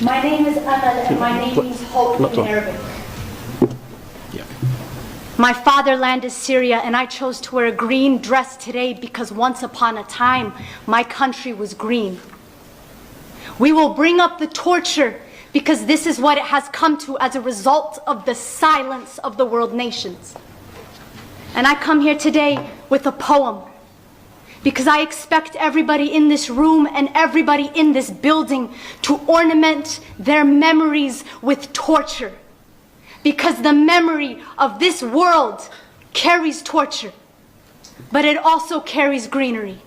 My name is Amal, and my name means hope in Arabic. My fatherland is Syria, and I chose to wear a green dress today because once upon a time, my country was green. We will bring up the torture because this is what it has come to as a result of the silence of the world nations. And I come here today with a poem because I expect everybody in this room and everybody in this building to ornament their memories with torture. Because the memory of this world carries torture, but it also carries greenery.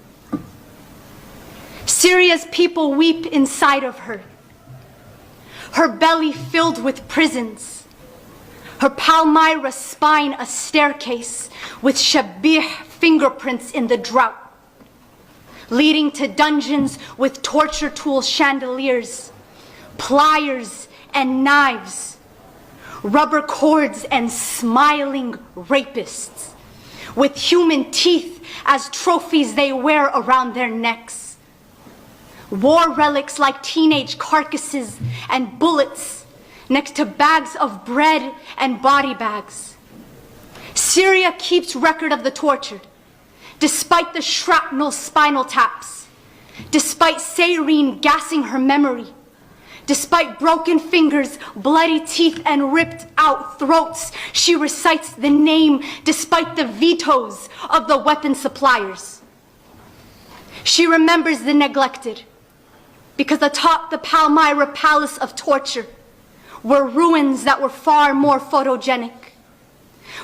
Syria's people weep inside of her. Her belly filled with prisons. Her Palmyra spine a staircase with Shabih fingerprints in the drought, leading to dungeons with torture tool chandeliers, pliers and knives, rubber cords and smiling rapists, with human teeth as trophies they wear around their necks. War relics like teenage carcasses and bullets next to bags of bread and body bags. Syria keeps record of the tortured, despite the shrapnel spinal taps, despite sarin gassing her memory, despite broken fingers, bloody teeth, and ripped out throats. She recites the name despite the vetoes of the weapon suppliers. She remembers the neglected, because atop the Palmyra palace of torture were ruins that were far more photogenic.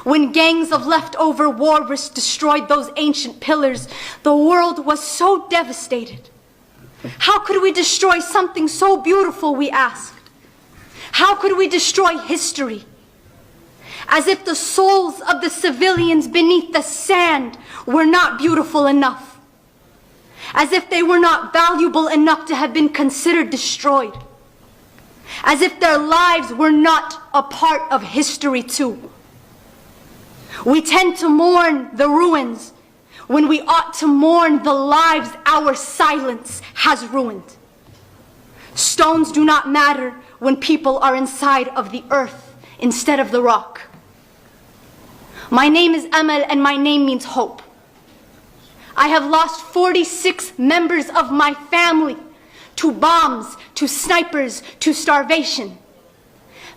When gangs of leftover warbirds destroyed those ancient pillars, the world was so devastated. How could we destroy something so beautiful, we asked? How could we destroy history? As if the souls of the civilians beneath the sand were not beautiful enough. As if they were not valuable enough to have been considered destroyed. As if their lives were not a part of history too. We tend to mourn the ruins when we ought to mourn the lives our silence has ruined. Stones do not matter when people are inside of the earth instead of the rock. My name is Amal, and my name means hope. I have lost 46 members of my family to bombs, to snipers, to starvation.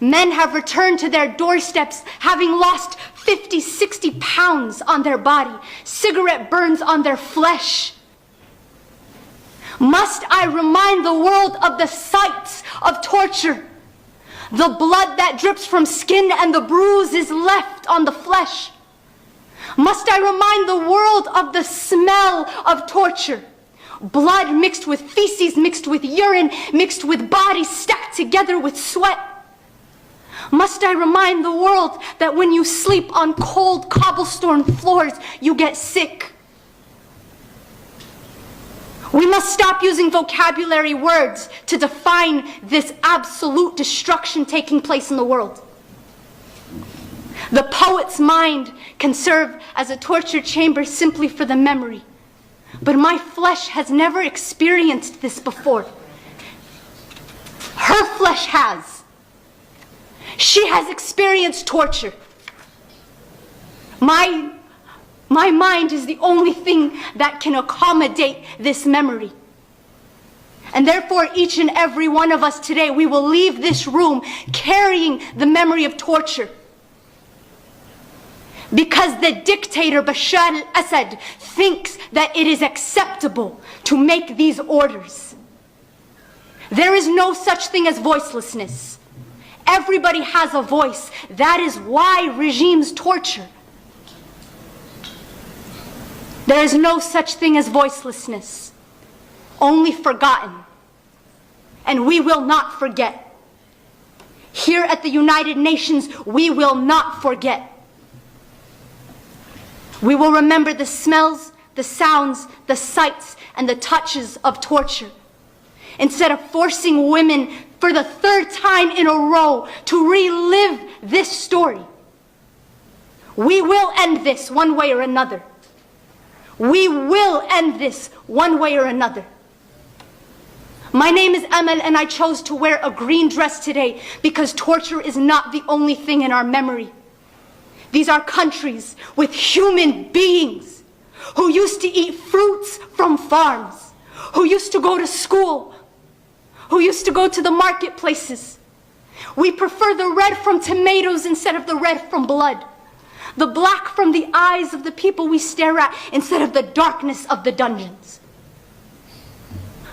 Men have returned to their doorsteps having lost 50, 60 pounds on their body, cigarette burns on their flesh. Must I remind the world of the sights of torture, the blood that drips from skin and the bruises left on the flesh? Must I remind the world of the smell of torture, blood mixed with feces, mixed with urine, mixed with bodies stacked together with sweat? Must I remind the world that when you sleep on cold cobblestone floors, you get sick? We must stop using vocabulary words to define this absolute destruction taking place in the world. The poet's mind can serve as a torture chamber simply for the memory. But my flesh has never experienced this before. Her flesh has. She has experienced torture. My mind is the only thing that can accommodate this memory. And therefore, each and every one of us today, we will leave this room carrying the memory of torture. Because the dictator Bashar al-Assad thinks that it is acceptable to make these orders. There is no such thing as voicelessness. Everybody has a voice. That is why regimes torture. There is no such thing as voicelessness, only forgotten. And we will not forget. Here at the United Nations, we will not forget. We will remember the smells, the sounds, the sights, and the touches of torture. Instead of forcing women for the third time in a row to relive this story. We will end this one way or another. We will end this one way or another. My name is Amal, and I chose to wear a green dress today because torture is not the only thing in our memory. These are countries with human beings who used to eat fruits from farms, who used to go to school, who used to go to the marketplaces. We prefer the red from tomatoes instead of the red from blood, the black from the eyes of the people we stare at instead of the darkness of the dungeons.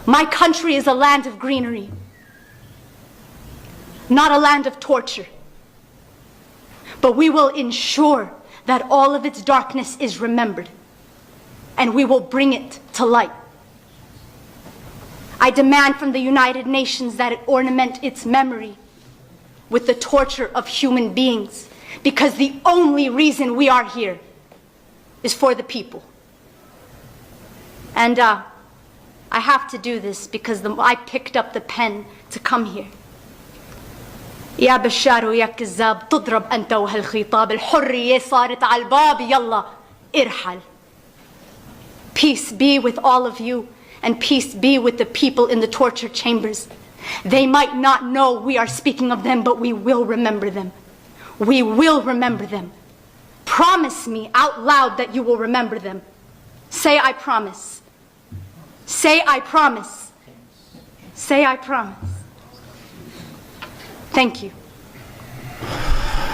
My country is a land of greenery, not a land of torture. But we will ensure that all of its darkness is remembered, and we will bring it to light. I demand from the United Nations that it ornament its memory with the torture of human beings, because the only reason we are here is for the people. And I have to do this because I picked up the pen to come here. يا بشار ويا كذاب تضرب أنت وهالخطاب الحرية صارت على الباب يلا ارحل. Peace be with all of you, and peace be with the people in the torture chambers. They might not know we are speaking of them, but we will remember them. We will remember them. Promise me out loud that you will remember them. Say I promise. Say I promise. Say I promise. Thank you.